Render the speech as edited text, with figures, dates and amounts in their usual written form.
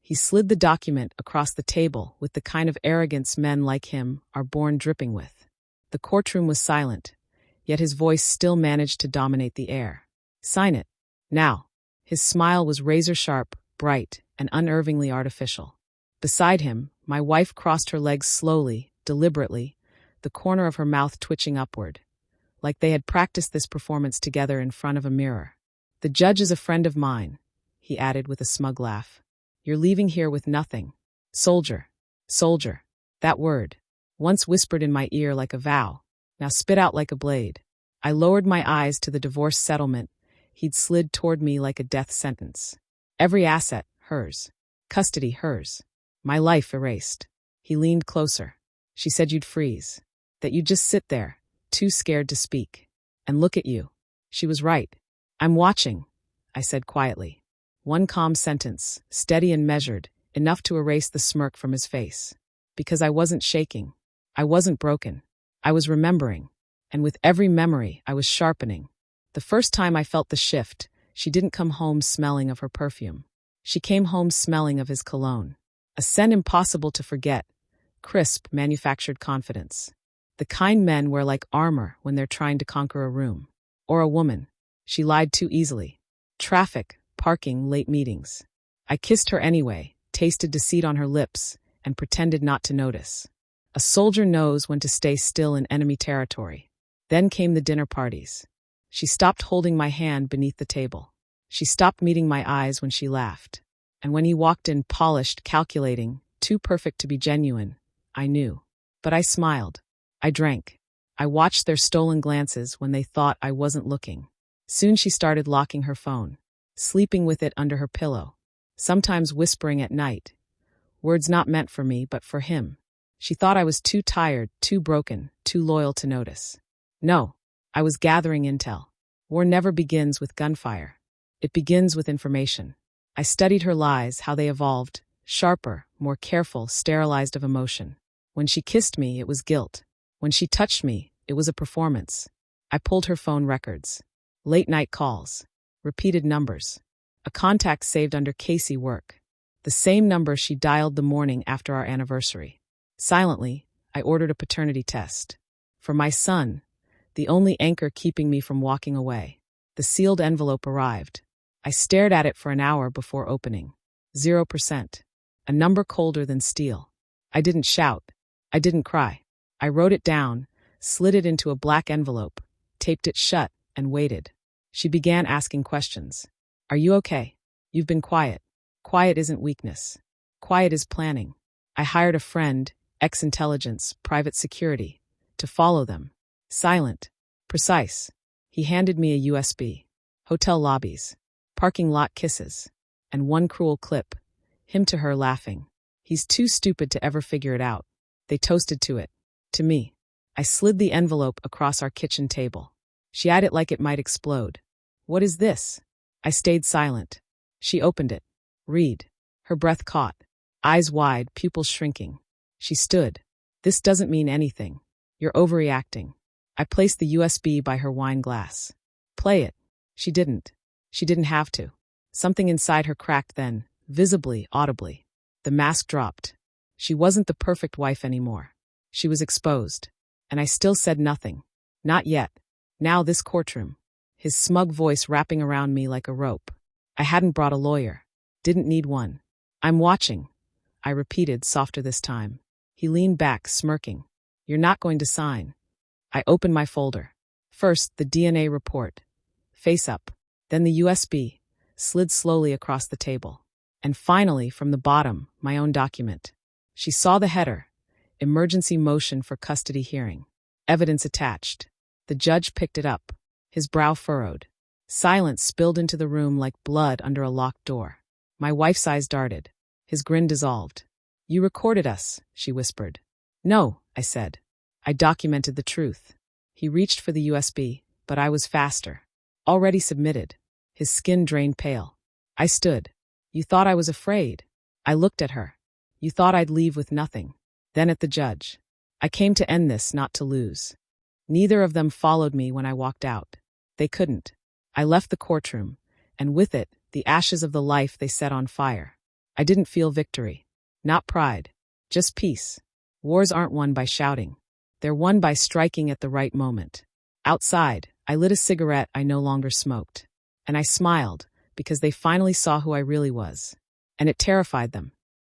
He slid the document across the table with the kind of arrogance men like him are born dripping with. The courtroom was silent, yet his voice still managed to dominate the air. "Sign it. Now." His smile was razor-sharp, bright, and unnervingly artificial. Beside him, my wife crossed her legs slowly, deliberately, the corner of her mouth twitching upward, like they had practiced this performance together in front of a mirror. "The judge is a friend of mine," he added with a smug laugh. "You're leaving here with nothing. Soldier. Soldier. That word. Once whispered in my ear like a vow. Now spit out like a blade." I lowered my eyes to the divorce settlement he'd slid toward me like a death sentence. Every asset, hers. Custody, hers. My life erased. He leaned closer. "She said you'd freeze. That you'd just sit there, too scared to speak. And look at you. She was right. I'm watching," I said quietly. One calm sentence, steady and measured, enough to erase the smirk from his face. Because I wasn't shaking. I wasn't broken. I was remembering. And with every memory, I was sharpening. The first time I felt the shift, she didn't come home smelling of her perfume. She came home smelling of his cologne. A scent impossible to forget. Crisp, manufactured confidence. The kind men wear like armor when they're trying to conquer a room. Or a woman. She lied too easily. Traffic, parking, late meetings. I kissed her anyway, tasted deceit on her lips, and pretended not to notice. A soldier knows when to stay still in enemy territory. Then came the dinner parties. She stopped holding my hand beneath the table. She stopped meeting my eyes when she laughed. And when he walked in polished, calculating, too perfect to be genuine, I knew. But I smiled. I drank. I watched their stolen glances when they thought I wasn't looking. Soon she started locking her phone, sleeping with it under her pillow, sometimes whispering at night. Words not meant for me, but for him. She thought I was too tired, too broken, too loyal to notice. No, I was gathering intel. War never begins with gunfire. It begins with information. I studied her lies, how they evolved, sharper, more careful, sterilized of emotion. When she kissed me, it was guilt. When she touched me, it was a performance. I pulled her phone records. Late-night calls. Repeated numbers. A contact saved under Casey work. The same number she dialed the morning after our anniversary. Silently, I ordered a paternity test. For my son, the only anchor keeping me from walking away. The sealed envelope arrived. I stared at it for an hour before opening. 0%. A number colder than steel. I didn't shout. I didn't cry. I wrote it down, slid it into a black envelope, taped it shut, and waited. She began asking questions. "Are you okay? You've been quiet." Quiet isn't weakness. Quiet is planning. I hired a friend, ex-intelligence, private security, to follow them. Silent. Precise. He handed me a USB. Hotel lobbies. Parking lot kisses. And one cruel clip. Him to her laughing. He's too stupid to ever figure it out. They toasted to it. To me. I slid the envelope across our kitchen table. She eyed it like it might explode. "What is this?" I stayed silent. She opened it. "Read." Her breath caught. Eyes wide, pupils shrinking. She stood. "This doesn't mean anything. You're overreacting." I placed the USB by her wine glass. "Play it." She didn't. She didn't have to. Something inside her cracked then, visibly, audibly. The mask dropped. She wasn't the perfect wife anymore. She was exposed. And I still said nothing. Not yet. Now this courtroom. His smug voice wrapping around me like a rope. I hadn't brought a lawyer. Didn't need one. "I'm watching," I repeated, softer this time. He leaned back, smirking. "You're not going to sign." I opened my folder. First, the DNA report. Face up. Then the USB. Slid slowly across the table. And finally, from the bottom, my own document. She saw the header. Emergency motion for custody hearing. Evidence attached. The judge picked it up. His brow furrowed. Silence spilled into the room like blood under a locked door. My wife's eyes darted. His grin dissolved. "You recorded us," she whispered. "No," I said. "I documented the truth." He reached for the USB, but I was faster. Already submitted. His skin drained pale. I stood. "You thought I was afraid." I looked at her. "You thought I'd leave with nothing." Then at the judge. "I came to end this, not to lose." Neither of them followed me when I walked out. They couldn't. I left the courtroom, and with it, the ashes of the life they set on fire. I didn't feel victory. Not pride. Just peace. Wars aren't won by shouting. They're won by striking at the right moment. Outside, I lit a cigarette I no longer smoked. And I smiled, because they finally saw who I really was. And it terrified them,